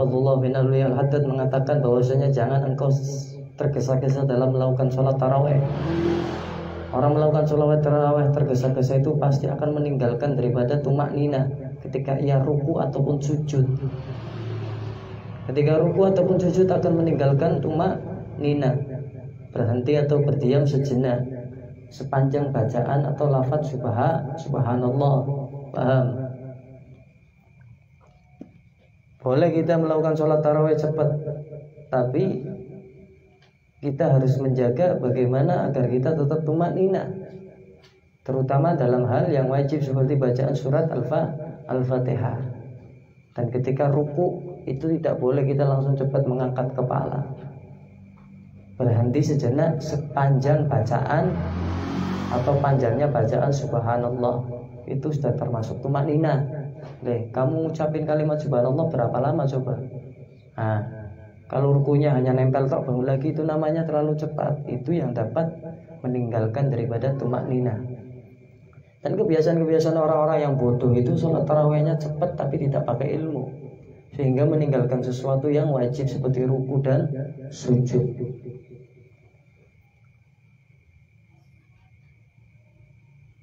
Hafizullah bin Alwi al-Haddad mengatakan bahwasanya jangan engkau tergesa-gesa dalam melakukan sholat taraweh. Orang melakukan sholat taraweh tergesa-gesa itu pasti akan meninggalkan daripada tumak nina ketika ia ruku ataupun sujud. Ketika ruku ataupun sujud akan meninggalkan tumak nina, berhenti atau berdiam sejenak sepanjang bacaan atau lafaz subhanallah. Paham? Boleh kita melakukan sholat tarawih cepat, tapi kita harus menjaga bagaimana agar kita tetap tumanina, terutama dalam hal yang wajib seperti bacaan surat Al-Fatihah. Dan ketika ruku itu tidak boleh kita langsung cepat mengangkat kepala, berhenti sejenak sepanjang bacaan atau panjangnya bacaan subhanallah, itu sudah termasuk tumanina. Kamu ngucapin kalimat subhanallah berapa lama coba? Nah, kalau rukunya hanya nempel tok bangun lagi, itu namanya terlalu cepat. Itu yang dapat meninggalkan daripada tumanina. Dan kebiasaan-kebiasaan orang-orang yang bodoh itu sholat tarawihnya cepat tapi tidak pakai ilmu, sehingga meninggalkan sesuatu yang wajib seperti ruku dan sujud.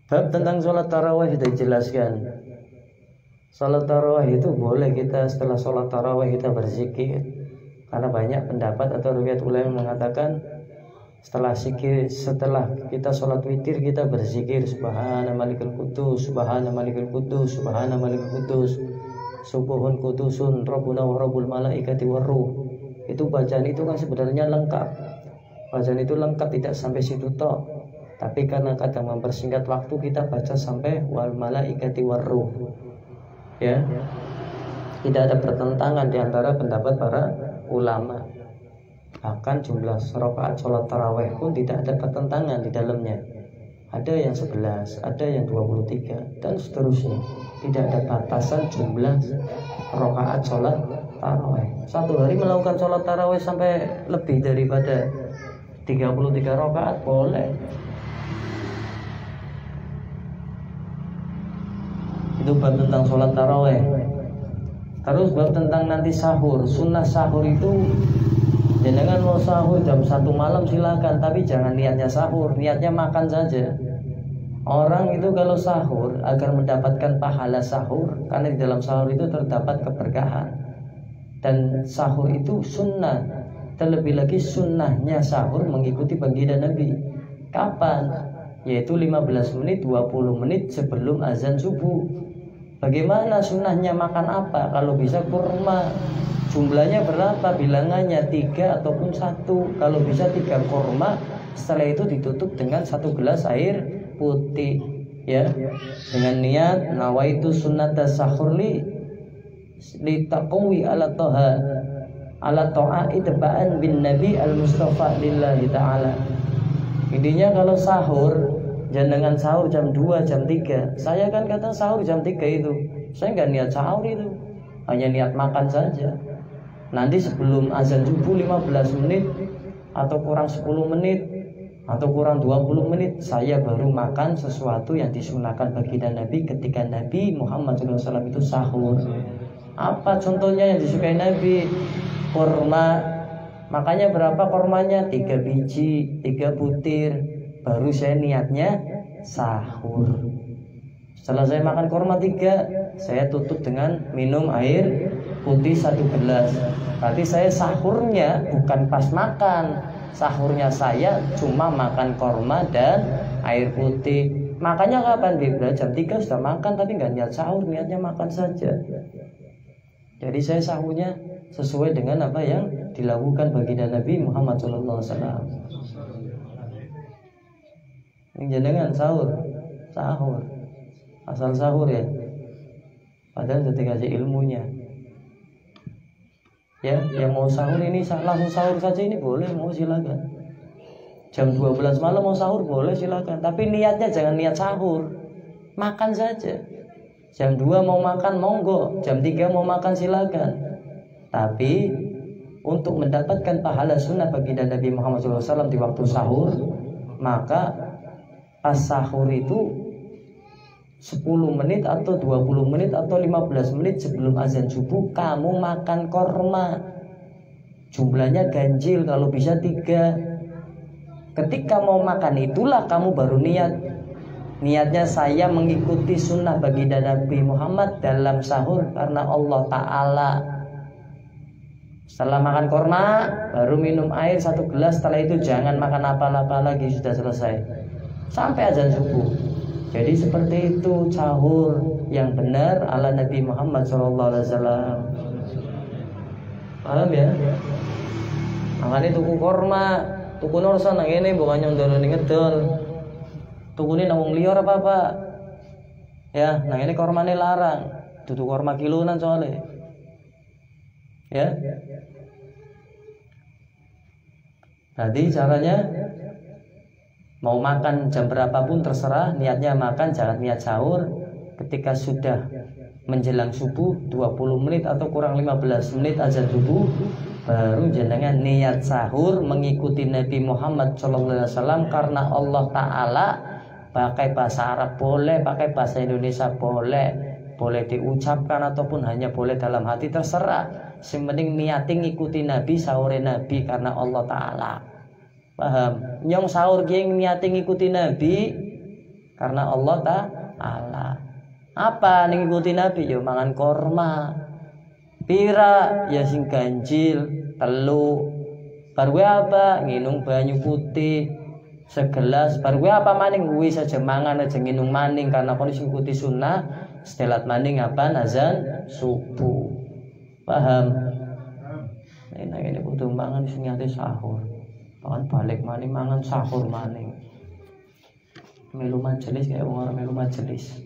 Bab tentang sholat tarawih sudah dijelaskan. Sholat tarawih itu boleh kita setelah sholat tarawih kita berzikir, karena banyak pendapat atau riwayat ulama mengatakan setelah kita sholat witir kita berzikir subhana malikul qudus, subhana malikul qudus, subhana malikul qudus, subuhun qudusun rabbuna wa rabbul malaikati warruh. Itu bacaan itu kan sebenarnya lengkap. Bacaan itu lengkap, tidak sampai situ tok. Tapi karena kadang mempersingkat waktu, kita baca sampai wal malaikati warruh. Ya. Tidak ada pertentangan di antara pendapat para ulama. Bahkan jumlah rakaat sholat tarawih pun tidak ada pertentangan di dalamnya. Ada yang 11, ada yang 23 dan seterusnya. Tidak ada batasan jumlah rakaat sholat tarawih. Satu hari melakukan sholat tarawih sampai lebih daripada 33 rakaat boleh. Itu bab tentang sholat tarawih. Terus bab tentang nanti sahur. Sunnah sahur itu, jangan mau sahur jam 1 malam silakan, tapi jangan niatnya sahur, niatnya makan saja. Orang itu kalau sahur agar mendapatkan pahala sahur, karena di dalam sahur itu terdapat keberkahan. Dan sahur itu sunnah. Terlebih lagi sunnahnya sahur mengikuti baginda Nabi. Kapan? Yaitu 15 menit, 20 menit sebelum azan subuh. Bagaimana sunnahnya makan apa? Kalau bisa kurma. Jumlahnya berapa? Bilangannya 3 ataupun 1. Kalau bisa 3 kurma. Setelah itu ditutup dengan 1 gelas air putih. Ya, dengan niat nawaitu sunnata sahur li taqwi ala toha ala to'a itba'an bin nabi al mustafa lillahi ta'ala. Intinya kalau sahur, jangan sahur jam 2, jam 3. Saya kan kadang sahur jam 3 itu. Saya nggak niat sahur itu, hanya niat makan saja. Nanti sebelum azan subuh 15 menit atau kurang 10 menit atau kurang 20 menit saya baru makan sesuatu yang disunahkan baginda Nabi ketika Nabi Muhammad SAW itu sahur. Apa contohnya yang disukai Nabi? Kurma. Makanya berapa kurmanya? 3 biji, 3 butir. Baru saya niatnya sahur. Setelah saya makan kurma 3, saya tutup dengan minum air putih 1 gelas. Berarti saya sahurnya bukan pas makan. Sahurnya saya cuma makan kurma dan air putih. Makanya kapan? Bebra jam 3 sudah makan tapi nggak niat sahur, niatnya makan saja. Jadi saya sahurnya sesuai dengan apa yang dilakukan baginda Nabi Muhammad SAW. Jangan sahur, asal sahur ya. Padahal sudah dikasih ilmunya. Ya, yang mau sahur ini langsung sahur saja ini boleh, mau silakan. Jam 12 malam mau sahur boleh silakan, tapi niatnya jangan niat sahur. Makan saja. Jam 2 mau makan monggo, jam 3 mau makan silakan. Tapi untuk mendapatkan pahala sunnah baginda Nabi Muhammad SAW di waktu sahur, maka pas sahur itu 10 menit atau 20 menit atau 15 menit sebelum azan subuh kamu makan korma. Jumlahnya ganjil, kalau bisa 3. Ketika mau makan itulah kamu baru niat. Niatnya saya mengikuti sunnah baginda Nabi Muhammad dalam sahur karena Allah Ta'ala. Setelah makan korma baru minum air 1 gelas. Setelah itu jangan makan apa-apa lagi, sudah selesai sampai azan subuh. Jadi seperti itu sahur yang benar ala Nabi Muhammad SAW. Paham ya? Makanya tuku korma, tuku norsa nang ini bukannya ndoloni ngedol. Tukune nang wong liya ora apa-apa. Ya, nang ini kormane larang. Dudu korma kilonan soalnya. Ya. Jadi caranya mau makan jam berapapun terserah, niatnya makan, jangan niat sahur. Ketika sudah menjelang subuh 20 menit atau kurang 15 menit azan subuh, baru jenengan niat sahur mengikuti Nabi Muhammad SAW karena Allah Ta'ala. Pakai bahasa Arab boleh, pakai bahasa Indonesia boleh, boleh diucapkan ataupun hanya boleh dalam hati, terserah. Yang penting niatin ngikuti Nabi, sahur Nabi karena Allah Ta'ala. Paham? Nyong sahur yang niatin ngikuti Nabi karena Allah Ta'ala. Apa ngikuti Nabi? Ya mangan korma. Pira ya sing ganjil, telu. Baru apa? Nginum banyu putih segelas. Baru apa maning wis aja mangan aja nginum maning karena kondisi ngikuti sunnah. Setelat maning apa? Azan subuh. Paham? Nah ini butuh mangan sing niate sahur. Bahkan balik maning mangan sahur maning. Melu majelis kayak orang melu majelis.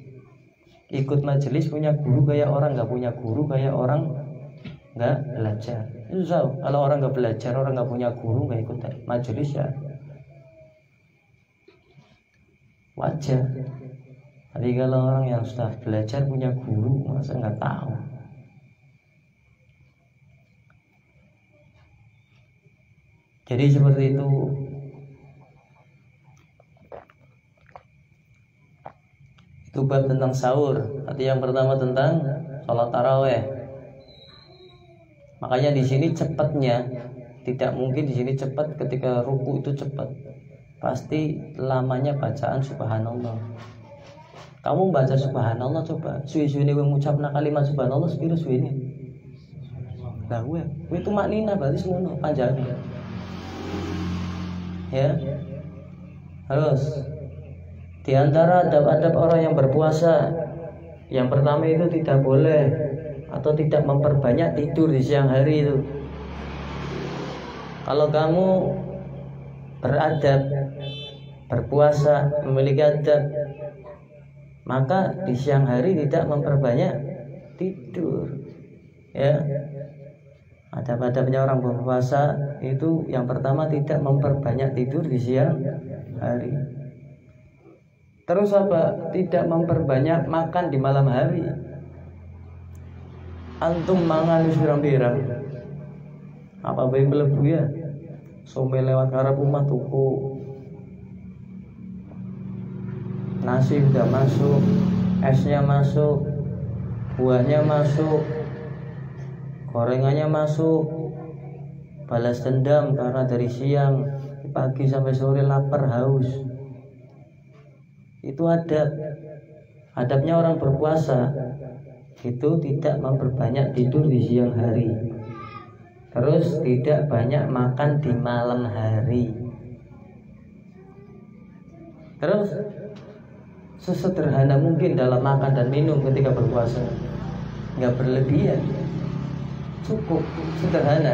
Ikut majelis punya guru kayak orang nggak punya guru, kayak orang nggak belajar. Itu kalau orang nggak belajar, orang nggak punya guru, nggak ikut majelis ya wajar. Tapi kalau orang yang sudah belajar punya guru, masa nggak tahu? Jadi seperti itu. Itu bab tentang sahur. Nanti yang pertama tentang sholat taraweh. Makanya di sini cepatnya tidak mungkin di sini cepat. Ketika ruku itu cepat, pasti lamanya bacaan subhanallah. Kamu baca subhanallah coba. Suwi-suwi ini mengucapkan kalimat subhanallah sepiro suwi ini. Lah gue itu maknina berarti semono panjangnya. Ya. Harus. Di antara adab-adab orang yang berpuasa, yang pertama itu tidak boleh atau tidak memperbanyak tidur di siang hari itu. Kalau kamu beradab, berpuasa, memiliki adab, maka di siang hari tidak memperbanyak tidur. Ya. Adab-adabnya orang berpuasa itu yang pertama tidak memperbanyak tidur di siang hari. Terus apa? Tidak memperbanyak makan di malam hari. Antum mangan wis pirang-pirang. Apa bae mlebu ya? Sombe lewat karep rumah tuku. Nasi udah masuk, esnya masuk, buahnya masuk, gorengannya masuk. Balas dendam karena dari siang, pagi sampai sore lapar haus. Itu adabnya orang berpuasa itu tidak memperbanyak tidur di siang hari, terus tidak banyak makan di malam hari, terus sesederhana mungkin dalam makan dan minum ketika berpuasa, nggak berlebihan, cukup sederhana.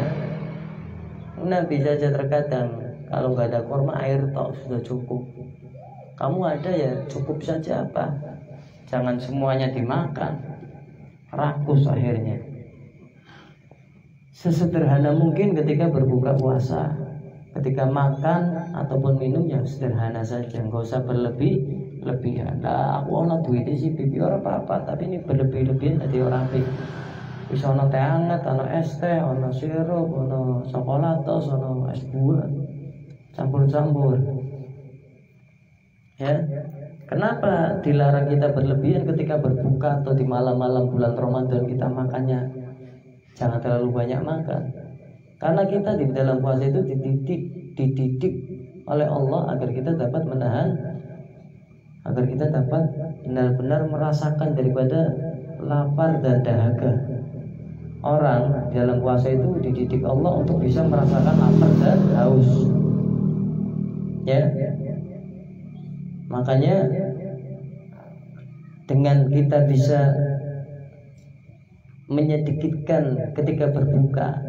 Nabi saja terkadang kalau nggak ada kurma air tok sudah cukup. Kamu ada ya cukup saja apa? Jangan semuanya dimakan, rakus akhirnya. Sesederhana mungkin ketika berbuka puasa, ketika makan ataupun minum yang sederhana saja, nggak usah berlebihan. Nah, aku ono duitnya sih pipi orang apa, tapi ini berlebih-lebihan jadi orang pik. Bisa ono teh hangat, ono es teh, ono sirup, ono sokolatos, ono es buah, campur-campur. Ya, Kenapa dilarang kita berlebihan ketika berbuka atau di malam-malam bulan Ramadan kita makannya jangan terlalu banyak makan? Karena kita di dalam puasa itu dididik oleh Allah agar kita dapat menahan, agar kita dapat benar-benar merasakan daripada lapar dan dahaga. Orang dalam puasa itu dididik Allah untuk bisa merasakan lapar dan haus. Ya. Makanya dengan kita bisa menyedikitkan ketika berbuka,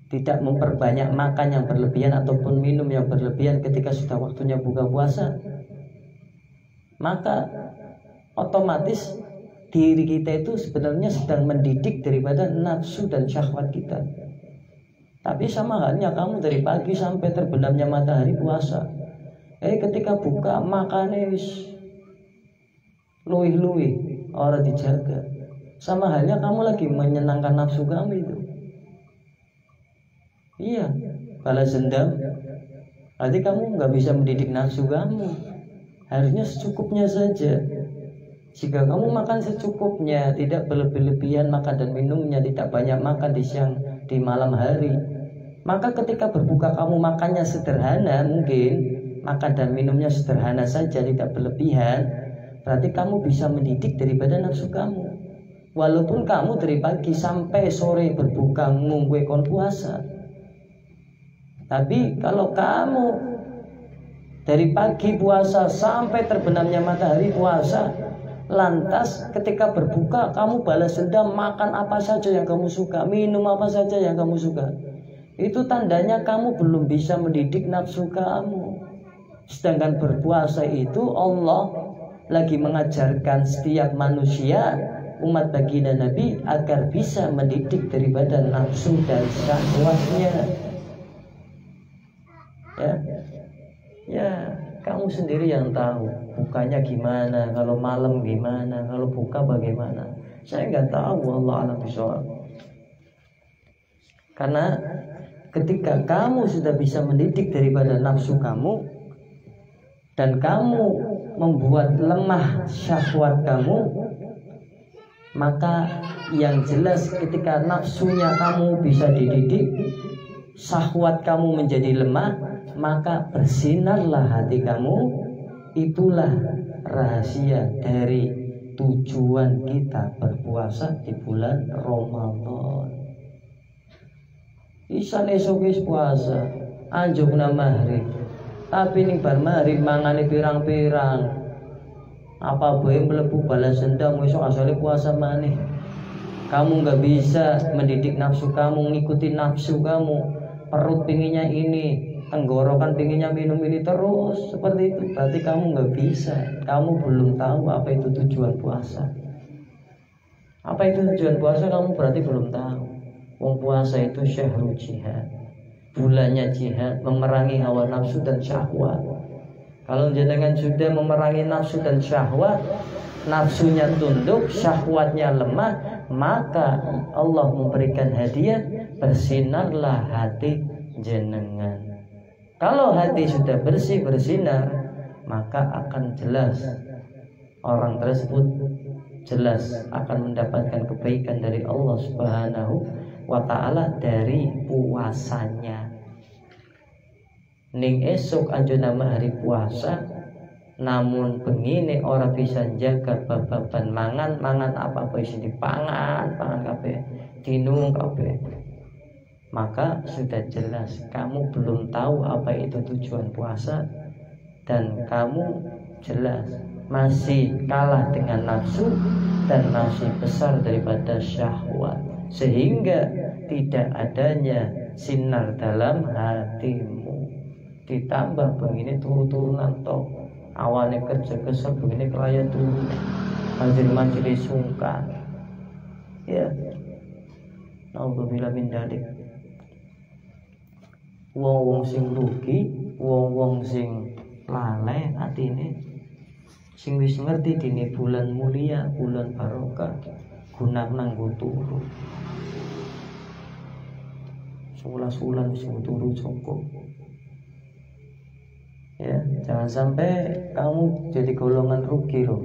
tidak memperbanyak makan yang berlebihan ataupun minum yang berlebihan ketika sudah waktunya buka puasa, maka otomatis diri kita itu sebenarnya sedang mendidik daripada nafsu dan syahwat kita. Tapi sama halnya kamu dari pagi sampai terbenamnya matahari puasa, ketika buka makannya luih-luih, orang dijaga. Sama halnya kamu lagi menyenangkan nafsu kamu itu. Iya, balas dendam. Berarti kamu nggak bisa mendidik nafsu kamu. Harusnya secukupnya saja. Jika kamu makan secukupnya, tidak berlebih-lebihan makan dan minumnya, tidak banyak makan di siang di malam hari, maka ketika berbuka kamu makannya sederhana, mungkin makan dan minumnya sederhana saja, tidak berlebihan, berarti kamu bisa mendidik daripada nafsu kamu. Walaupun kamu dari pagi sampai sore berbuka nunggu kon puasa, tapi kalau kamu dari pagi puasa sampai terbenamnya matahari puasa, lantas ketika berbuka kamu balas dendam, makan apa saja yang kamu suka, minum apa saja yang kamu suka, itu tandanya kamu belum bisa mendidik nafsu kamu. Sedangkan berpuasa itu Allah lagi mengajarkan setiap manusia, umat baginda Nabi, agar bisa mendidik daripada nafsu dan syahwatnya. Ya, kamu sendiri yang tahu bukanya gimana, kalau malam gimana, kalau buka bagaimana. Saya nggak tahu, Allah a'lam bishawab. Karena ketika kamu sudah bisa mendidik daripada nafsu kamu dan kamu membuat lemah syahwat kamu, maka yang jelas ketika nafsunya kamu bisa dididik, syahwat kamu menjadi lemah, maka bersinarlah hati kamu. Itulah rahasia dari tujuan kita berpuasa di bulan Ramadan. Isan esok wis puasa, anjuk na maghrib, tapi ning bar maghrib mangane pirang-pirang. Apa boleh melebu balas dendam esok asale puasa maneh. Kamu nggak bisa mendidik nafsu kamu, ngikutin nafsu kamu. Perut pinginnya ini, tenggorokan pinginnya minum ini terus seperti itu. Berarti kamu nggak bisa. Kamu belum tahu apa itu tujuan puasa. Apa itu tujuan puasa kamu berarti belum tahu. Wong puasa itu syahrul jihad, bulannya jihad, memerangi hawa nafsu dan syahwat. Kalau jenengan sudah memerangi nafsu dan syahwat, nafsunya tunduk, syahwatnya lemah, maka Allah memberikan hadiah, bersinarlah hati jenengan. Kalau hati sudah bersih, bersinar, maka akan jelas orang tersebut jelas akan mendapatkan kebaikan dari Allah Subhanahu wa ta'ala dari puasanya. Ning esok anjuna hari puasa, namun begini orang bisa jaga bababan mangan apa isi dipangan kabeh, dinung kabeh, maka sudah jelas kamu belum tahu apa itu tujuan puasa, dan kamu jelas masih kalah dengan nafsu dan masih besar daripada syahwat, sehingga tidak adanya sinar dalam hatimu. Ditambah begini turu-turunan tok, awalnya kerja kesel begini kelaya turu, majelis sungkan. Ya, naudzubillah min dzalik. Wong-wong sing rugi, wong-wong sing lalai atine, sing wis ngerti dini bulan mulia, bulan barokah, gunakna nggo turu. 11 wulan wis turu cukup. Ya, jangan sampai kamu jadi golongan rugi loh.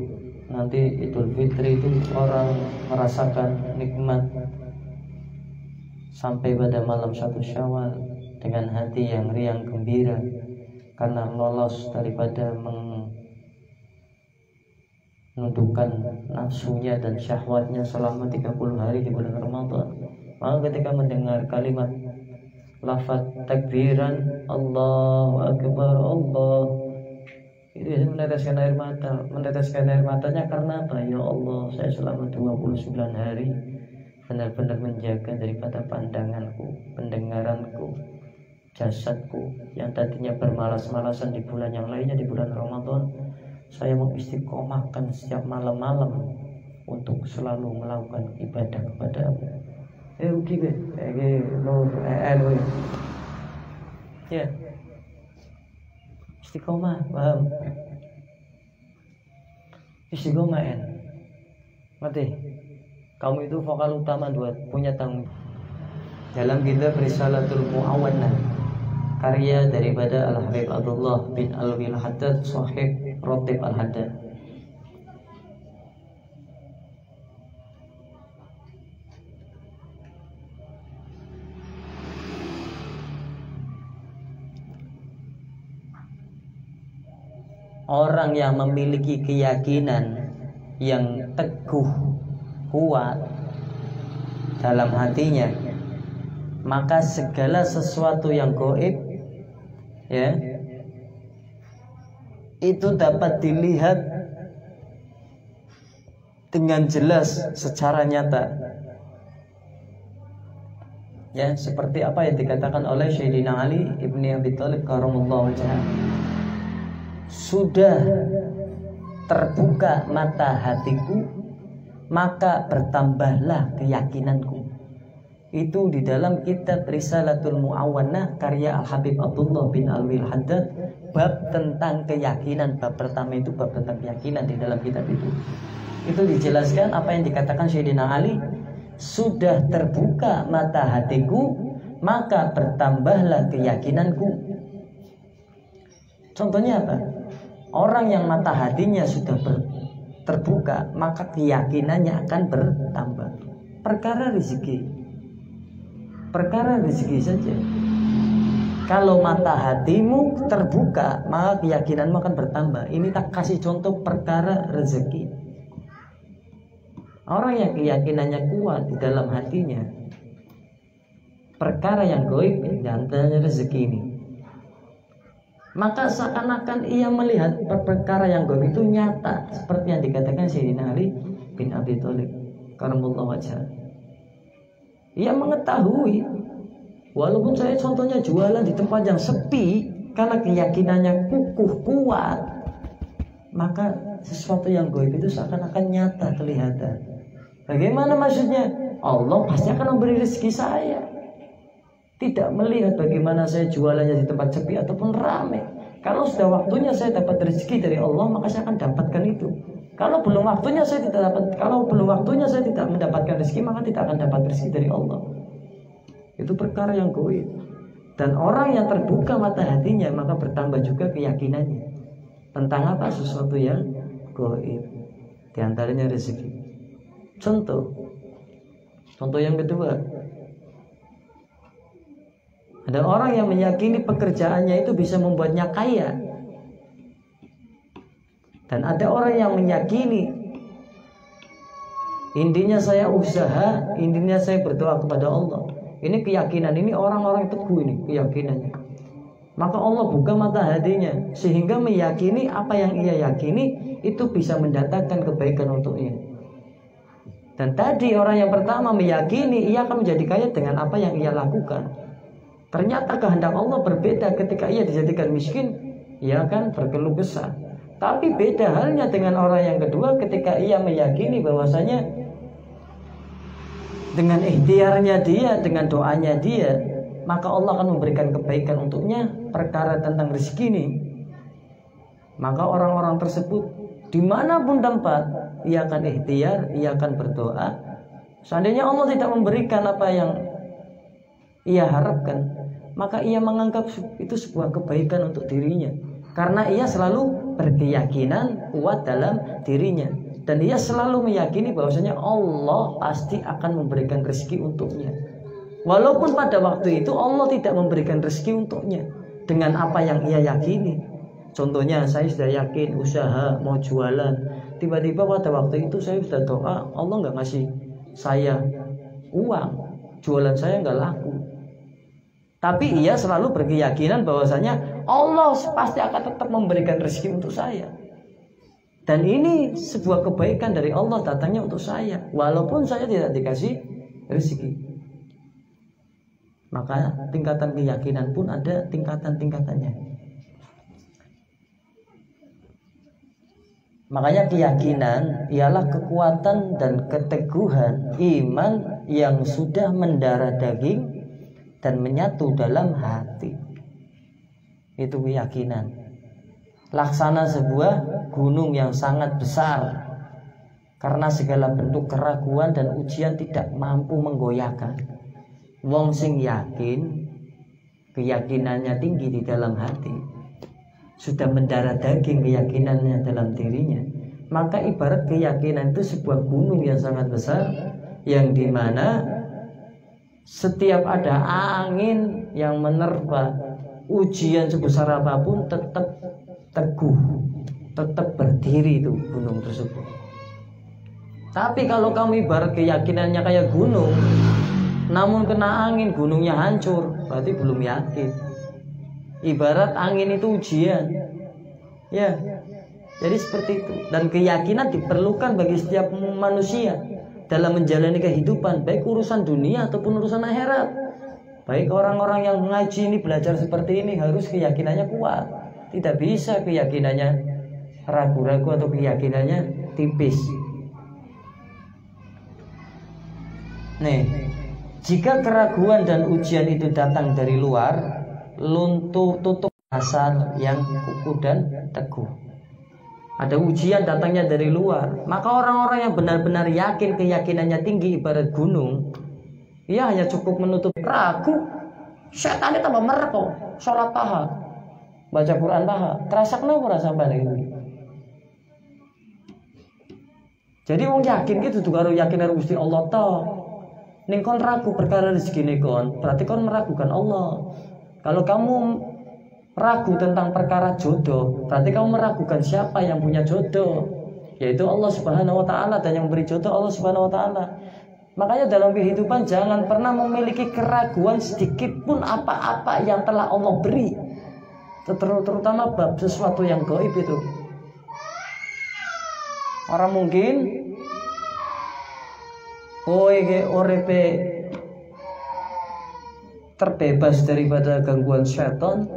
Nanti Idul Fitri itu orang merasakan nikmat sampai pada malam 1 Syawal dengan hati yang riang gembira karena lolos daripada menundukkan nafsunya dan syahwatnya selama 30 hari di bulan Ramadan. Maka ketika mendengar kalimat lafaz takbiran Allahu Akbar, Allah, itu meneteskan air mata. Meneteskan air matanya karena apa? Ya Allah, saya selama 29 hari benar-benar menjaga daripada pandanganku, pendengaranku, jasadku yang tadinya bermalas-malasan di bulan yang lainnya. Di bulan Ramadan saya mengistiqomahkan setiap malam-malam untuk selalu melakukan ibadah kepada-Mu. Rugi be, ya, istiqomah, paham? Istiqomah mati. Kamu itu vokal utama punya tanggung. Dalam kitab Risalatul Mu'awwanah, karya daripada Al-Habib Abdullah bin Alwi Al-Haddad, Sahih Rotib Al-Haddad. Orang yang memiliki keyakinan yang teguh, kuat dalam hatinya, maka segala sesuatu yang gaib, ya, itu dapat dilihat dengan jelas secara nyata. Ya, seperti apa yang dikatakan oleh Sayyidina Ali ibni Abi Thalib karramallahu wajhah. Sudah terbuka mata hatiku, maka bertambahlah keyakinanku. Itu di dalam kitab Risalatul Mu'awwanah karya Al-Habib Abdullah bin Alwi Al-Haddad, bab tentang keyakinan. Bab pertama itu bab tentang keyakinan. Di dalam kitab itu dijelaskan apa yang dikatakan Sayyidina Ali, sudah terbuka mata hatiku, maka bertambahlah keyakinanku. Contohnya apa? Orang yang mata hatinya sudah terbuka, maka keyakinannya akan bertambah. Perkara rezeki saja. Kalau mata hatimu terbuka, maka keyakinanmu akan bertambah. Ini tak kasih contoh perkara rezeki. Orang yang keyakinannya kuat di dalam hatinya, perkara yang gaib dan rezeki ini, maka seakan-akan ia melihat perkara yang gaib itu nyata, seperti yang dikatakan Sayyidina Ali bin Abi Thalib karramallahu wajhah. Ia mengetahui, walaupun saya contohnya jualan di tempat yang sepi, karena keyakinannya kukuh kuat, maka sesuatu yang gaib itu seakan-akan nyata kelihatan. Bagaimana maksudnya? Allah pasti akan memberi rezeki saya. Tidak melihat bagaimana saya jualannya di tempat sepi ataupun ramai. Kalau sudah waktunya saya dapat rezeki dari Allah, maka saya akan dapatkan itu. Kalau belum waktunya saya tidak mendapatkan rezeki, maka tidak akan dapat rezeki dari Allah. Itu perkara yang gaib. Dan orang yang terbuka mata hatinya, maka bertambah juga keyakinannya tentang apa? Sesuatu yang gaib. Di antaranya rezeki. Contoh yang kedua, ada orang yang meyakini pekerjaannya itu bisa membuatnya kaya. Dan ada orang yang meyakini intinya saya usaha, intinya saya berdoa kepada Allah. Ini keyakinan, ini orang-orang teguh ini keyakinannya. Maka Allah buka mata hatinya sehingga meyakini apa yang ia yakini itu bisa mendatangkan kebaikan untuknya. Dan tadi orang yang pertama meyakini ia akan menjadi kaya dengan apa yang ia lakukan. Ternyata kehendak Allah berbeda. Ketika ia dijadikan miskin, ia akan berkeluh kesah. Tapi beda halnya dengan orang yang kedua, ketika ia meyakini bahwasanya dengan ikhtiarnya dia, dengan doanya dia, maka Allah akan memberikan kebaikan untuknya. Perkara tentang rezeki ini, maka orang-orang tersebut dimanapun tempat, ia akan ikhtiar, ia akan berdoa. Seandainya Allah tidak memberikan apa yang ia harapkan, maka ia menganggap itu sebuah kebaikan untuk dirinya. Karena ia selalu berkeyakinan kuat dalam dirinya. Dan ia selalu meyakini bahwasanya Allah pasti akan memberikan rezeki untuknya. Walaupun pada waktu itu Allah tidak memberikan rezeki untuknya dengan apa yang ia yakini. Contohnya saya sudah yakin usaha mau jualan, tiba-tiba pada waktu itu saya sudah doa Allah nggak ngasih saya uang, jualan saya nggak laku. Tapi ia selalu berkeyakinan bahwasanya Allah pasti akan tetap memberikan rezeki untuk saya. Dan ini sebuah kebaikan dari Allah datangnya untuk saya, walaupun saya tidak dikasih rezeki. Maka tingkatan keyakinan pun ada tingkatan-tingkatannya. Makanya keyakinan ialah kekuatan dan keteguhan iman yang sudah mendarah daging dan menyatu dalam hati. Itu keyakinan. Laksana sebuah gunung yang sangat besar, karena segala bentuk keraguan dan ujian tidak mampu menggoyahkan. Wong sing yakin, keyakinannya tinggi di dalam hati, sudah mendarah daging keyakinannya dalam dirinya, maka ibarat keyakinan itu sebuah gunung yang sangat besar, yang dimana setiap ada angin yang menerpa, ujian sebesar apapun tetap teguh, tetap berdiri itu gunung tersebut. Tapi kalau kamu ibarat keyakinannya kayak gunung, namun kena angin gunungnya hancur, berarti belum yakin. Ibarat angin itu ujian, ya. Jadi seperti itu. Dan keyakinan diperlukan bagi setiap manusia dalam menjalani kehidupan, baik urusan dunia ataupun urusan akhirat. Baik orang-orang yang mengaji ini, belajar seperti ini, harus keyakinannya kuat. Tidak bisa keyakinannya ragu-ragu atau keyakinannya tipis. Nih, jika keraguan dan ujian itu datang dari luar, luntuh tutup dasar yang kukuh dan teguh. Ada ujian datangnya dari luar, maka orang-orang yang benar-benar yakin keyakinannya tinggi ibarat gunung, ia hanya cukup menutup ragu. Setan itu tambah merek kok, sholat paha, baca Quran paha, terasa kenapa sampai ini. Jadi wong yakin gitu tuh karo yakin karo Gusti Allah toh. Ning kon ragu perkara rezeki kon, berarti kon meragukan Allah. Kalau kamu ragu tentang perkara jodoh, berarti kamu meragukan siapa yang punya jodoh, yaitu Allah Subhanahu wa taala, dan yang memberi jodoh Allah Subhanahu wa taala. Makanya dalam kehidupan jangan pernah memiliki keraguan sedikit pun apa-apa yang telah Allah beri, terutama bab sesuatu yang gaib itu. Orang mungkin orepe terbebas daripada gangguan setan,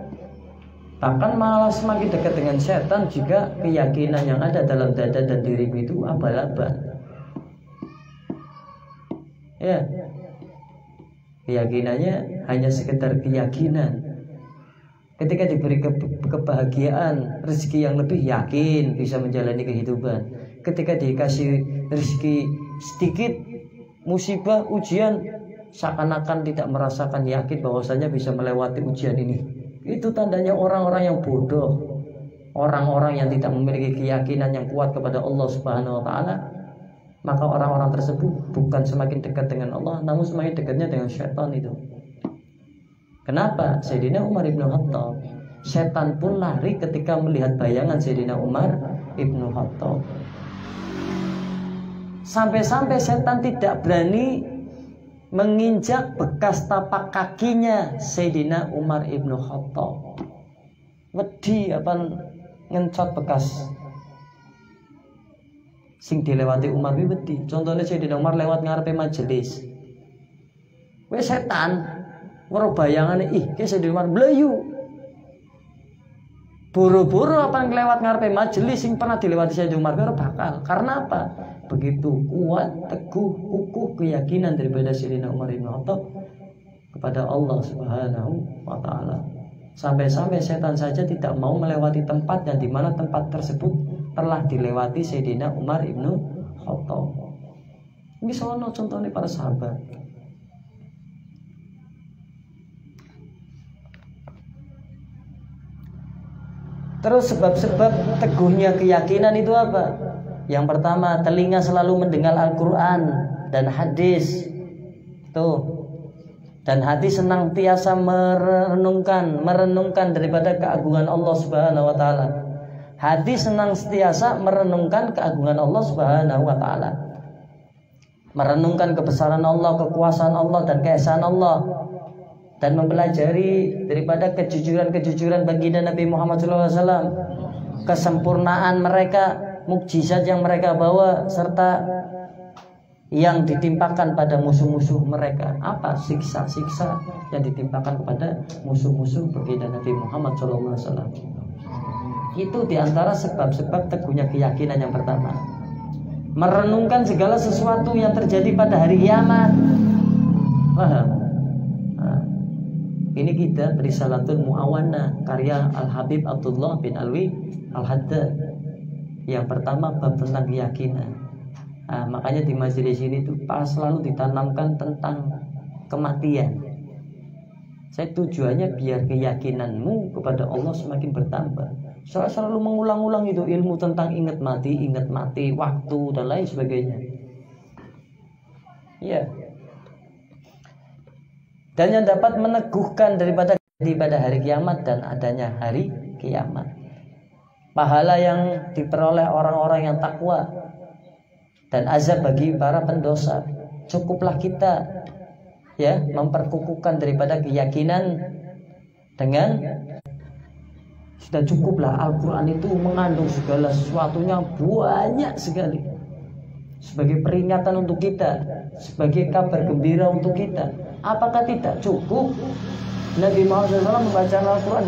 bahkan malah semakin dekat dengan setan jika keyakinan yang ada dalam dada dan dirimu itu abal-abal. Ya, keyakinannya hanya sekedar keyakinan. Ketika diberi kebahagiaan, rezeki yang lebih, yakin bisa menjalani kehidupan. Ketika dikasih rezeki sedikit, musibah, ujian, seakan-akan tidak merasakan yakin bahwasanya bisa melewati ujian ini. Itu tandanya orang-orang yang bodoh, orang-orang yang tidak memiliki keyakinan yang kuat kepada Allah Subhanahu wa taala. Maka orang-orang tersebut bukan semakin dekat dengan Allah, namun semakin dekatnya dengan syaitan itu. Kenapa? Sayyidina Umar ibn Khattab, setan pun lari ketika melihat bayangan Sayyidina Umar ibn Khattab. Sampai-sampai setan tidak berani menginjak bekas tapak kakinya Sayyidina Umar ibn Khattab. Wedi apa ngencot bekas sing dilewati Umar wedi. Contohnya Sayyidina Umar lewat ngarepe majelis, wes setan weruh bayangane, ki Sayyidina Umar mlayu. Buru-buru apa ngelewat ngarepe majelis sing pernah dilewati Sayyidina Umar ora bakal. Karena apa? Begitu kuat, teguh, kukuh keyakinan daripada Sayyidina Umar bin Khattab kepada Allah Subhanahu wa taala. Sampai-sampai setan saja tidak mau melewati tempat yang dimana tempat tersebut telah dilewati Sayyidina Umar ibn Khattab. Ini sono contohnya para sahabat. Terus sebab-sebab teguhnya keyakinan itu apa? Yang pertama, telinga selalu mendengar Al-Quran dan hadis. Tuh. Dan hati senantiasa merenungkan daripada keagungan Allah Subhanahu wa taala. Hati senantiasa merenungkan keagungan Allah Subhanahu wa taala. Merenungkan kebesaran Allah, kekuasaan Allah dan keesaan Allah, dan mempelajari daripada kejujuran baginda Nabi Muhammad SAW, kesempurnaan mereka, mukjizat yang mereka bawa, serta yang ditimpakan pada musuh-musuh mereka. Apa siksa-siksa yang ditimpakan kepada musuh-musuh baginda Nabi Muhammad SAW. Itu diantara sebab-sebab teguhnya keyakinan yang pertama. Merenungkan segala sesuatu yang terjadi pada hari kiamat. Paham? Ini kita Risalatul Mu'awana karya Al-Habib Abdullah bin Alwi Al-Haddad. Yang pertama bab tentang keyakinan. Makanya di majelis ini tuh selalu ditanamkan tentang kematian. Saya tujuannya biar keyakinanmu kepada Allah semakin bertambah. Saya selalu mengulang-ulang itu ilmu tentang ingat mati, waktu dan lain sebagainya. Ya. Dan yang dapat meneguhkan daripada hari kiamat dan adanya hari kiamat. Pahala yang diperoleh orang-orang yang takwa dan azab bagi para pendosa. Cukuplah kita ya memperkukuhkan daripada keyakinan dengan sudah cukuplah. Al-Quran itu mengandung segala sesuatunya banyak sekali, sebagai peringatan untuk kita, sebagai kabar gembira untuk kita. Apakah tidak cukup Nabi Muhammad SAW membaca Al-Quran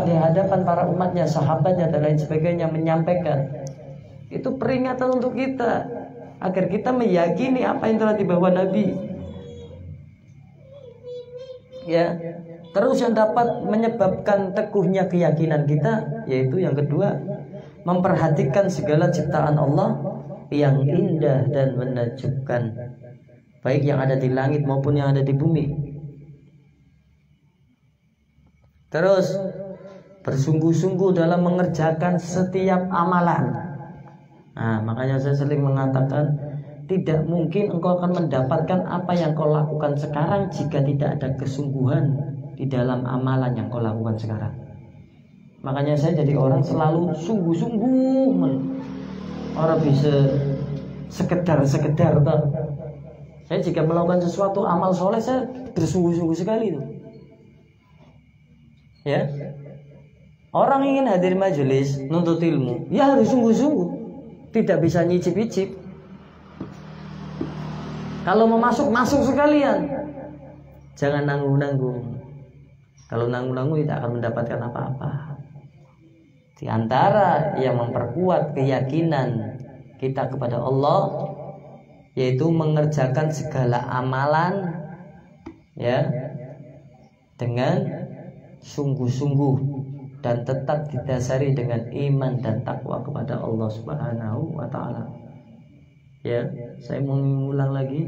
di hadapan para umatnya, sahabatnya dan lain sebagainya, menyampaikan itu peringatan untuk kita agar kita meyakini apa yang telah dibawa Nabi. Ya, terus yang dapat menyebabkan teguhnya keyakinan kita, yaitu yang kedua, memperhatikan segala ciptaan Allah yang indah dan menakjubkan, baik yang ada di langit maupun yang ada di bumi. Terus bersungguh-sungguh dalam mengerjakan setiap amalan. Makanya saya sering mengatakan, tidak mungkin engkau akan mendapatkan apa yang kau lakukan sekarang jika tidak ada kesungguhan di dalam amalan yang kau lakukan sekarang. Makanya saya jadi orang selalu sungguh-sungguh. Orang bisa sekedar toh. Saya jika melakukan sesuatu amal soleh, saya bersungguh-sungguh sekali itu. Ya, orang ingin hadir majelis nuntut ilmu, ya harus sungguh-sungguh, tidak bisa nyicip-nyicip. Kalau mau masuk sekalian, jangan nanggung-nanggung. Kalau nanggung-nanggung tidak akan mendapatkan apa-apa. Di antara yang memperkuat keyakinan kita kepada Allah, yaitu mengerjakan segala amalan ya dengan sungguh-sungguh dan tetap didasari dengan iman dan takwa kepada Allah Subhanahu wa taala. Ya, saya mau mengulang lagi,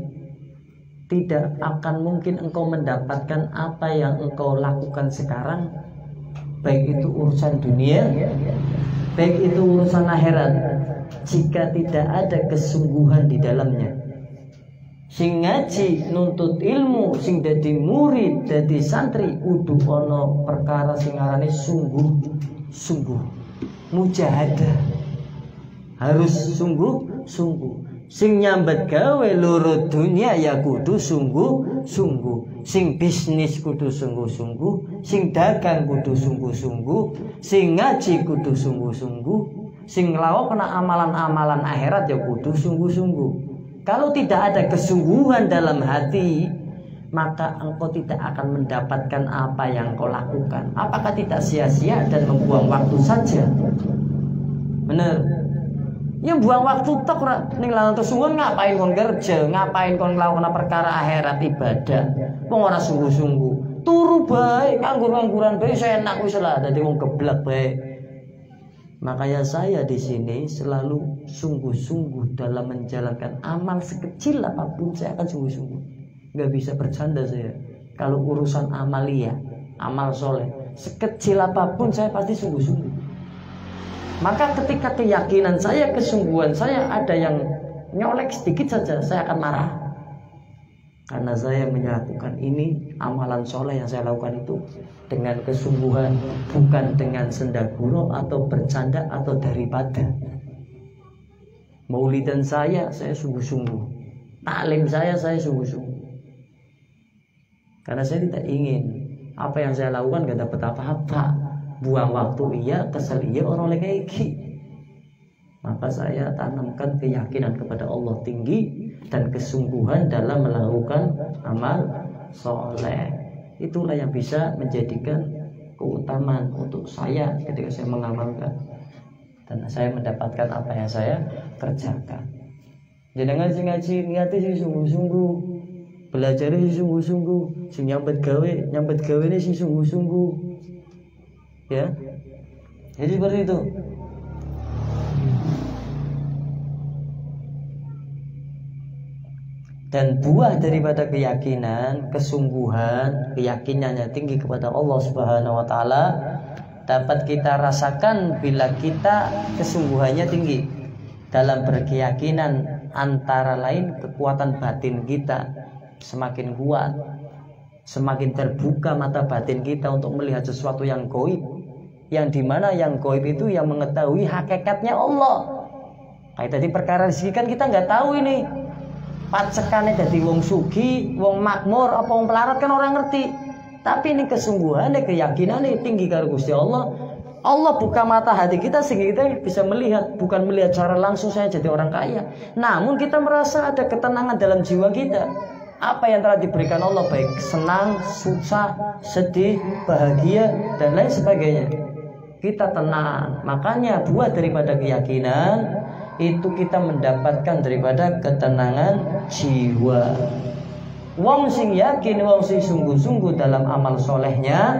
tidak akan mungkin engkau mendapatkan apa yang engkau lakukan sekarang, baik itu urusan dunia, baik itu urusan akhirat, jika tidak ada kesungguhan di dalamnya. Sing ngaji nuntut ilmu, sing dadi murid, dadi santri, kudu ana perkara sing arane sungguh-sungguh. Mujahadah. Harus sungguh-sungguh. Sing nyambat gawe loro dunia ya kudu sungguh-sungguh. Sing bisnis kudu sungguh-sungguh, sing dagang kudu sungguh-sungguh, sing ngaji kudu sungguh-sungguh, sing nglakoni amalan-amalan akhirat ya kudu sungguh-sungguh. Kalau tidak ada kesungguhan dalam hati, maka engkau tidak akan mendapatkan apa yang kau lakukan. Apakah tidak sia-sia dan membuang waktu saja? Benar. Ya buang waktu tok ning lan kesungguhan, ngapain kon kerja, ngapain kon nglakukan perkara akhirat ibadah. Wong ora sungguh-sungguh. Turu bae, nganggur-ngangguran bae enak wis lah dadi wong geblek bae. Makanya saya di sini selalu sungguh-sungguh dalam menjalankan amal sekecil apapun, saya akan sungguh-sungguh. Nggak bisa bercanda saya. Kalau urusan amalia, amal soleh, sekecil apapun saya pasti sungguh-sungguh. Maka ketika keyakinan saya, kesungguhan saya ada yang nyolek sedikit saja, saya akan marah. Karena saya menyatukan ini amalan soleh yang saya lakukan itu dengan kesungguhan, bukan dengan sendaguro atau bercanda atau daripada. Maulidan saya sungguh-sungguh. Taklim saya sungguh-sungguh. Karena saya tidak ingin apa yang saya lakukan gak dapat apa-apa. Buang waktu iya, kesel iya, orang kayak gini. Maka saya tanamkan keyakinan kepada Allah tinggi dan kesungguhan dalam melakukan amal soleh. Itulah yang bisa menjadikan keutamaan untuk saya ketika saya mengamalkan dan saya mendapatkan apa yang saya kerjakan. Jangan ngaji niatnya sih sungguh-sungguh, belajarnya sih sungguh-sungguh, sing nyambet gawe ini sih sungguh-sungguh. Ya, jadi seperti itu. Dan buah daripada keyakinan, kesungguhan, keyakinannya tinggi kepada Allah Subhanahu wa taala dapat kita rasakan bila kita kesungguhannya tinggi dalam berkeyakinan, antara lain kekuatan batin kita semakin kuat, semakin terbuka mata batin kita untuk melihat sesuatu yang gaib, yang dimana yang gaib itu yang mengetahui hakikatnya Allah. Kayak tadi perkara rezeki kan kita nggak tahu ini. Pacekane dadi wong sugi, wong makmur, apa wong pelarat kan orang ngerti. Tapi ini kesungguhan, keyakinan tinggi karo Gusti Allah. Allah buka mata hati kita sehingga kita bisa melihat, bukan melihat secara langsung saya jadi orang kaya. Namun kita merasa ada ketenangan dalam jiwa kita. Apa yang telah diberikan Allah, baik senang, susah, sedih, bahagia dan lain sebagainya. Kita tenang. Makanya buah daripada keyakinan itu kita mendapatkan daripada ketenangan jiwa. Wong sing yakin, wong sing sungguh-sungguh dalam amal solehnya,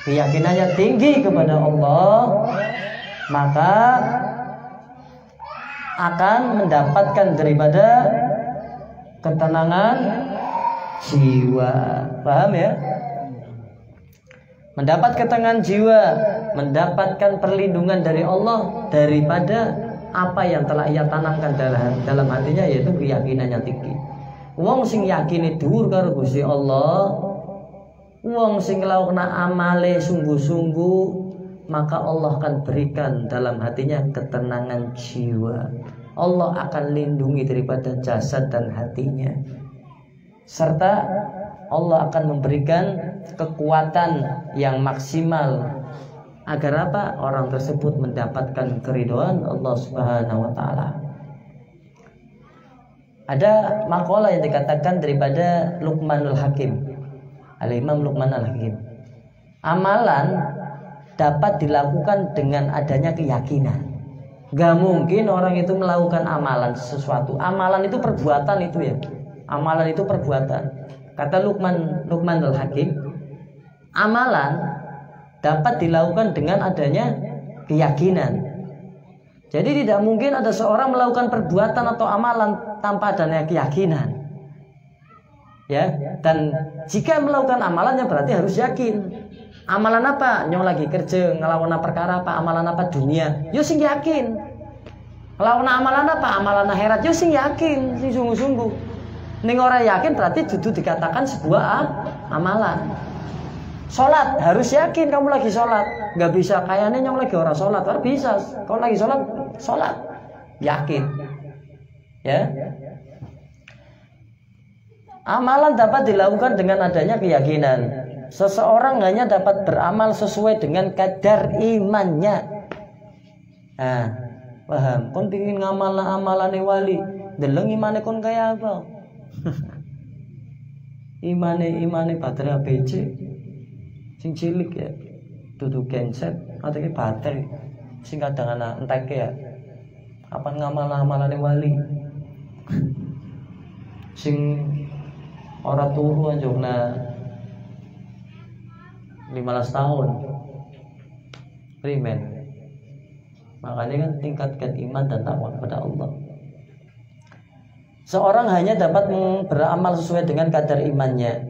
keyakinannya tinggi kepada Allah, maka akan mendapatkan daripada ketenangan jiwa. Paham ya? Mendapat ketenangan jiwa, mendapatkan perlindungan dari Allah daripada apa yang telah ia tanamkan dalam hatinya, yaitu keyakinannya tinggi. Wong sing yakine dhuwur karo Gusti Allah, wong sing nglakukan amale sungguh-sungguh, maka Allah akan berikan dalam hatinya ketenangan jiwa. Allah akan lindungi daripada jasad dan hatinya, serta Allah akan memberikan kekuatan yang maksimal agar apa? Orang tersebut mendapatkan keridhaan Allah Subhanahu wa taala. Ada makalah yang dikatakan daripada Luqmanul Hakim, Al-Imam Luqman Al-Hakim. Amalan dapat dilakukan dengan adanya keyakinan. Gak mungkin orang itu melakukan amalan sesuatu. Amalan itu perbuatan itu ya. Amalan itu perbuatan. Kata Luqman Al-Hakim, amalan dapat dilakukan dengan adanya keyakinan. Jadi tidak mungkin ada seorang melakukan perbuatan atau amalan tanpa adanya keyakinan. Ya, dan jika melakukan amalannya berarti harus yakin. Amalan apa? Nyong lagi kerja, ngelawan perkara apa? Amalan apa? Dunia. Yo sing yakin. Ngelawan amalan apa? Amalan akhirat. Yo sing yakin, sing sungguh-sungguh. Ning ora yakin berarti dudu dikatakan sebuah amalan. Sholat harus yakin kamu lagi sholat. Nggak bisa kayaknya nyong lagi orang sholat. Harus bisa. Kalau lagi sholat yakin. Ya. Amalan dapat dilakukan dengan adanya keyakinan. Seseorang hanya dapat beramal sesuai dengan kadar imannya. Nah, paham? Kon pingin ngamal amalane wali, deleng imane kon kaya apa? imane baterai APC sing cilik ya, dudu genset atau ke baterai sing kadang ana enteke ya. Apa ngamal amalane wali? Sing ora turu anjona 15 tahun primen. Makanya kan tingkatkan iman dan takwa kepada Allah. Seorang hanya dapat beramal sesuai dengan kadar imannya.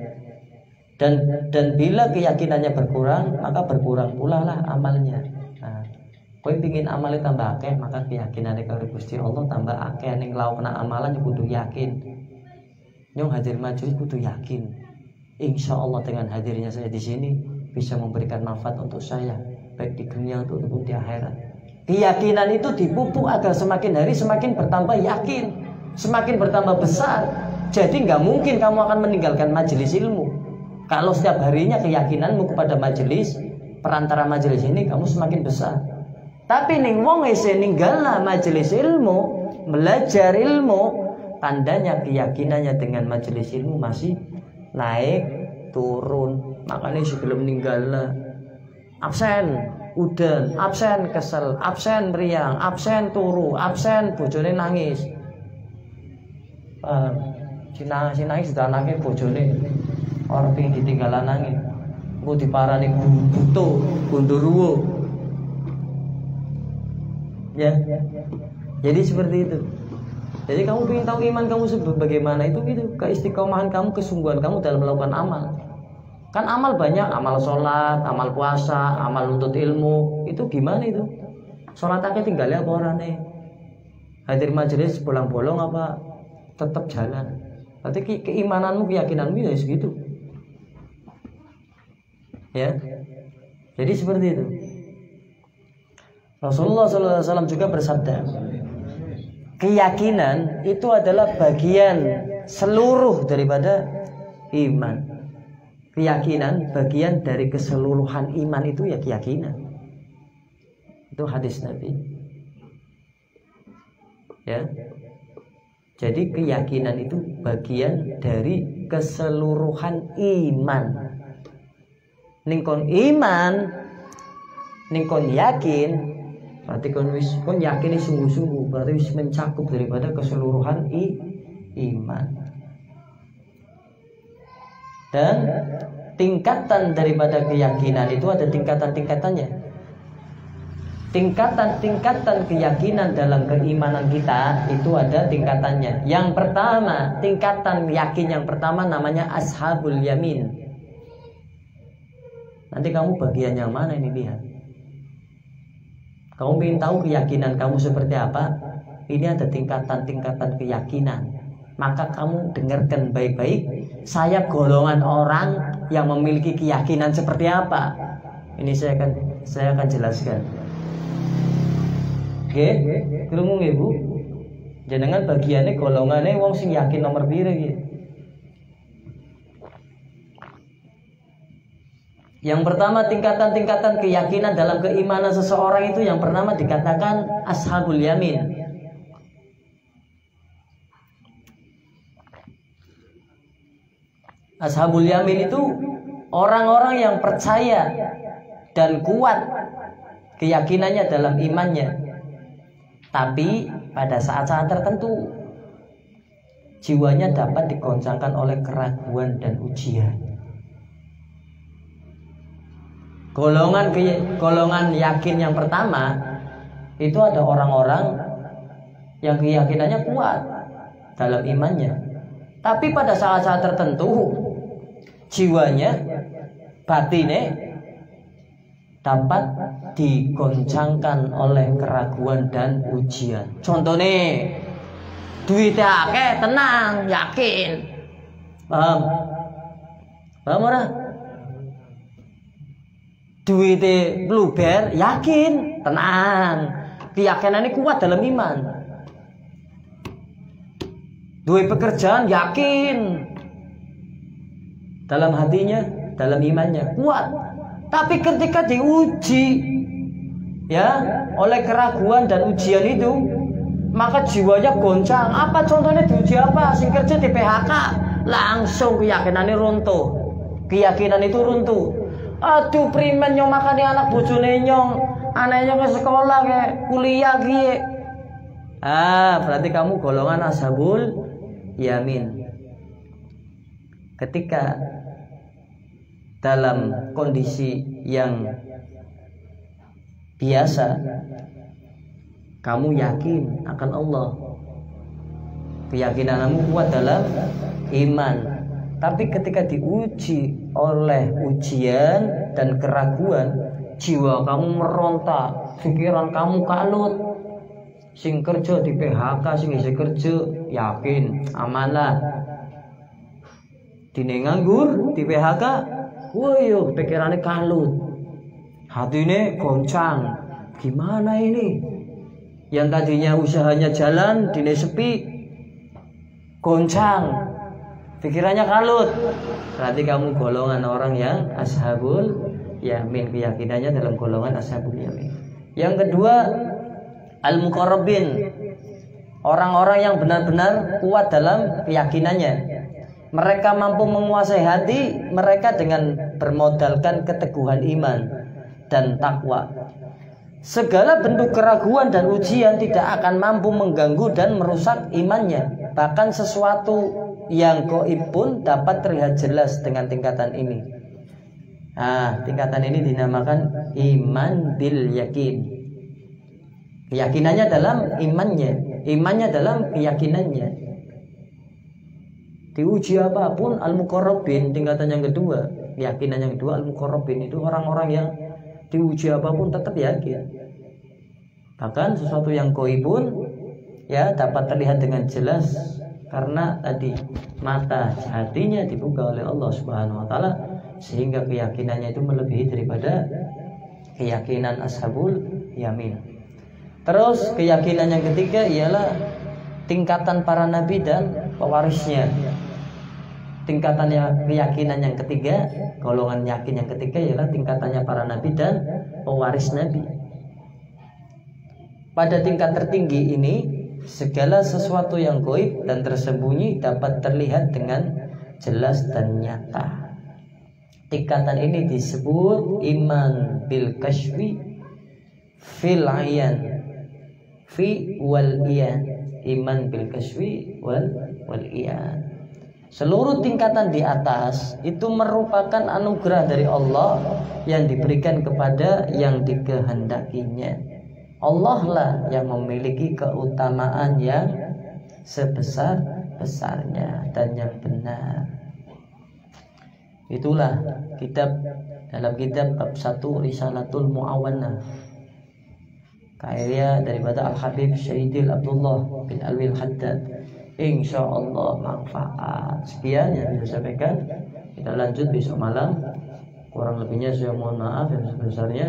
Dan bila keyakinannya berkurang, maka berkurang pula lah amalnya. Nah, Kowe pengin amale tambah akeh, maka keyakinane karo Gusti Allah tambah akeh. Ning nglakonan amalan yo kudu yakin. Nyong hadir majelis kudu yakin. Insya Allah dengan hadirnya saya di sini bisa memberikan manfaat untuk saya, baik di dunia ataupun di akhirat. Keyakinan itu dipupuk agar semakin hari semakin bertambah yakin, semakin bertambah besar. Jadi nggak mungkin kamu akan meninggalkan majelis ilmu. Kalau setiap harinya keyakinanmu kepada majelis, perantara majelis ini kamu semakin besar. Tapi ning wong ese ninggalna majelis ilmu, belajar ilmu, tandanya keyakinannya dengan majelis ilmu masih naik turun. Makanya sebelum ninggalna absen udan, absen kesel, absen meriang, absen turu, absen bojone nangis. Si nangis sudah nangis bojone orang pengen ditinggalan nangis. Engko diparani butuh gondoruwo. Ya, jadi seperti itu. Jadi kamu ingin tahu iman kamu bagaimana itu gitu, keistiqomahan kamu, kesungguhan kamu dalam melakukan amal. Kan amal banyak, amal sholat, amal puasa, amal nuntut ilmu. Itu gimana itu? Sholat aja tinggalnya apa orangnya? Hadir majelis bolong-bolong apa tetap jalan? Berarti keimananmu, keyakinanmu ya segitu. Ya, jadi seperti itu. Rasulullah SAW juga bersabda, keyakinan itu adalah bagian seluruh daripada iman. Keyakinan bagian dari keseluruhan iman itu ya keyakinan. Itu hadis Nabi. Ya. Jadi keyakinan itu bagian dari keseluruhan iman. Ningkon iman, ningkon yakin, berarti kon yakin sungguh-sungguh, berarti wis mencakup daripada keseluruhan iman. Dan tingkatan daripada keyakinan itu ada tingkatan-tingkatannya. Tingkatan-tingkatan keyakinan dalam keimanan kita itu ada tingkatannya. Yang pertama, tingkatan yakin yang pertama namanya ashabul yamin. Nanti kamu bagian yang mana ini lihat. Kamu ingin tahu keyakinan kamu seperti apa? Ini ada tingkatan-tingkatan keyakinan. Maka kamu dengarkan baik-baik. Saya golongan orang yang memiliki keyakinan seperti apa? Ini saya akan jelaskan. Oke, krungu nggih Bu? Jenengan bagiannya golongannya wong sing yakin nomor piro iki? Yang pertama tingkatan-tingkatan keyakinan dalam keimanan seseorang itu yang pertama dikatakan ashabul yamin. Ashabul yamin itu orang-orang yang percaya dan kuat keyakinannya dalam imannya. Tapi pada saat-saat tertentu jiwanya dapat digoncangkan oleh keraguan dan ujian. Golongan yakin yang pertama itu ada orang-orang yang keyakinannya kuat dalam imannya. Tapi pada saat-saat tertentu jiwanya, batinnya dapat digoncangkan oleh keraguan dan ujian. Contohnya duitnya akeh, tenang, yakin. Paham? Paham ora? Duitnya bluber, yakin, tenang. Keyakinannya kuat dalam iman. Duit pekerjaan, yakin. Dalam hatinya, dalam imannya, kuat. Tapi ketika diuji ya oleh keraguan dan ujian itu, maka jiwanya goncang. Apa contohnya diuji apa? Sing kerja di PHK, langsung keyakinannya runtuh. Keyakinan itu runtuh. Aduh primen nyong makani anak bojone nyong, anaknya ke sekolah ke kuliah ki. Berarti kamu golongan ashabul yamin. Ketika dalam kondisi yang biasa kamu yakin akan Allah, keyakinanmu kuat dalam iman. Tapi ketika diuji oleh ujian dan keraguan, jiwa kamu meronta, pikiran kamu kalut. Sing kerja di PHK, sing isi kerja yakin amanah. Dine nganggur di PHK, woyo pikirannya kalut, hatine goncang. Gimana ini? Yang tadinya usahanya jalan, dine sepi, goncang, pikirannya kalut. Berarti kamu golongan orang yang ashabul yamin, keyakinannya dalam golongan ashabul yamin. Yang kedua, al-muqarrabin, orang-orang yang benar-benar kuat dalam keyakinannya. Mereka mampu menguasai hati mereka dengan bermodalkan keteguhan iman dan takwa. Segala bentuk keraguan dan ujian tidak akan mampu mengganggu dan merusak imannya. Bahkan sesuatu yang gaib pun dapat terlihat jelas dengan tingkatan ini. Nah, tingkatan ini dinamakan iman bil yakin. Keyakinannya dalam imannya, imannya dalam keyakinannya. Diuji apapun, al-muqarrabin, tingkatan yang kedua, keyakinan yang kedua, al-muqarrabin itu orang-orang yang diuji apapun tetap yakin. Bahkan sesuatu yang gaib pun ya dapat terlihat dengan jelas karena tadi mata hatinya dibuka oleh Allah Subhanahu wa taala, sehingga keyakinannya itu melebihi daripada keyakinan ashabul yamin. Terus keyakinan yang ketiga ialah tingkatan para nabi dan pewarisnya. Tingkatannya keyakinan yang ketiga, golongan yakin yang ketiga ialah tingkatannya para nabi dan pewaris nabi. Pada tingkat tertinggi ini, segala sesuatu yang gaib dan tersembunyi dapat terlihat dengan jelas dan nyata. Tingkatan ini disebut iman bil kashfi fil ayan fi wal iyan. Iman bil kashfi wal iyan. Seluruh tingkatan di atas itu merupakan anugerah dari Allah yang diberikan kepada yang dikehendakinya. Allah lah yang memiliki keutamaan yang sebesar-besarnya dan yang benar. Itulah dalam kitab bab 1 Risalatul Mu'awanah, karya daripada Al-Habib Syahidil Abdullah bin Alwi Al-Haddad. Insya Allah manfaat. Sekian yang bisa sampaikan. Kita lanjut besok malam. Kurang lebihnya saya mohon maaf yang sebesarnya.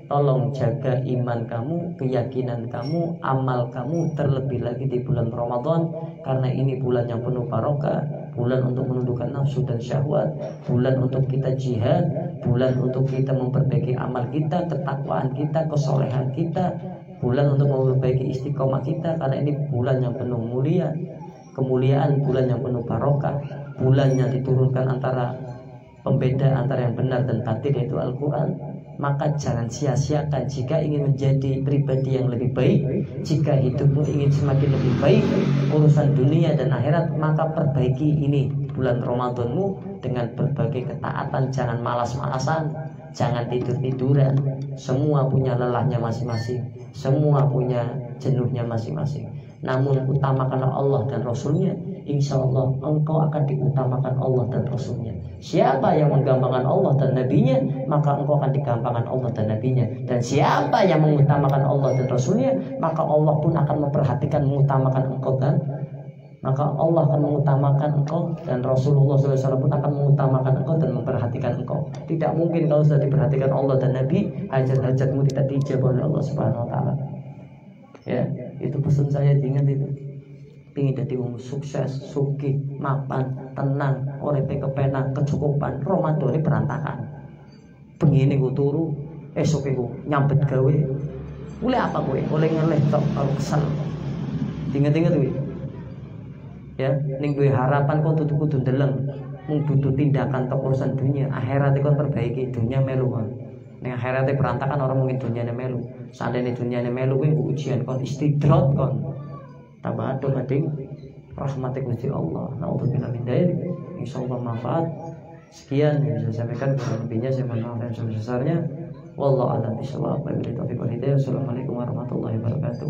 Tolong jaga iman kamu, keyakinan kamu, amal kamu, terlebih lagi di bulan Ramadan, karena ini bulan yang penuh barokah, bulan untuk menundukkan nafsu dan syahwat, bulan untuk kita jihad, bulan untuk kita memperbaiki amal kita, ketakwaan kita, kesolehan kita, bulan untuk memperbaiki istiqomah kita, karena ini bulan yang penuh mulia. Kemuliaan, bulan yang penuh barokah, bulan yang diturunkan antara pembeda antara yang benar dan batin, yaitu Al-Quran. Maka jangan sia-siakan. Jika ingin menjadi pribadi yang lebih baik, jika hidupmu ingin semakin lebih baik, urusan dunia dan akhirat, maka perbaiki ini bulan Ramadanmu dengan berbagai ketaatan. Jangan malas-malasan, jangan tidur-tiduran. Semua punya lelahnya masing-masing, semua punya jenuhnya masing-masing. Namun utamakanlah Allah dan Rasulnya, insya Allah engkau akan diutamakan Allah dan Rasulnya. Siapa yang menggampangkan Allah dan Nabinya, maka engkau akan digampangkan Allah dan Nabinya. Dan siapa yang mengutamakan Allah dan Rasulnya, maka Allah pun akan memperhatikan mengutamakan engkau, dan maka Allah akan mengutamakan engkau, dan Rasulullah SAW pun akan mengutamakan engkau dan memperhatikan engkau. Tidak mungkin kalau sudah diperhatikan Allah dan Nabi, hajat-hajatmu tidak dijawab oleh Allah Subhanahu wa taala. Ya, itu pesan saya, ingat itu. Pingin jadi wong sukses, sugih, mapan, tenang, uripe kepenak, kecukupan. Ramadan ini berantakan. Begini gue turu, esok gue nyambet gawe. Oleh apa gue? Oleh ngeleh tok kalau kesel. Ingat-ingat gue. Ya, ning gue harapan kau tutup kudu ndeleng. Mung butuh tindakan tok urusan dunia. Akhirat kau perbaiki, dunia melu. Ning akhirat berantakan, orang mungkin dunia melu. Seandainya dunia melu gue ujian kon istidrat kon. Tambah aduh kading rahmat Gusti Allah. Nauzubillah min dzalik. Insyaallah manfaat. Sekian yang saya sampaikan, kurang lebihnya saya mohon maaf yang sebesar-besarnya. Wallahu a'lam bishawab. Wabillahi taufiq wal hidayah. Assalamualaikum warahmatullahi wabarakatuh.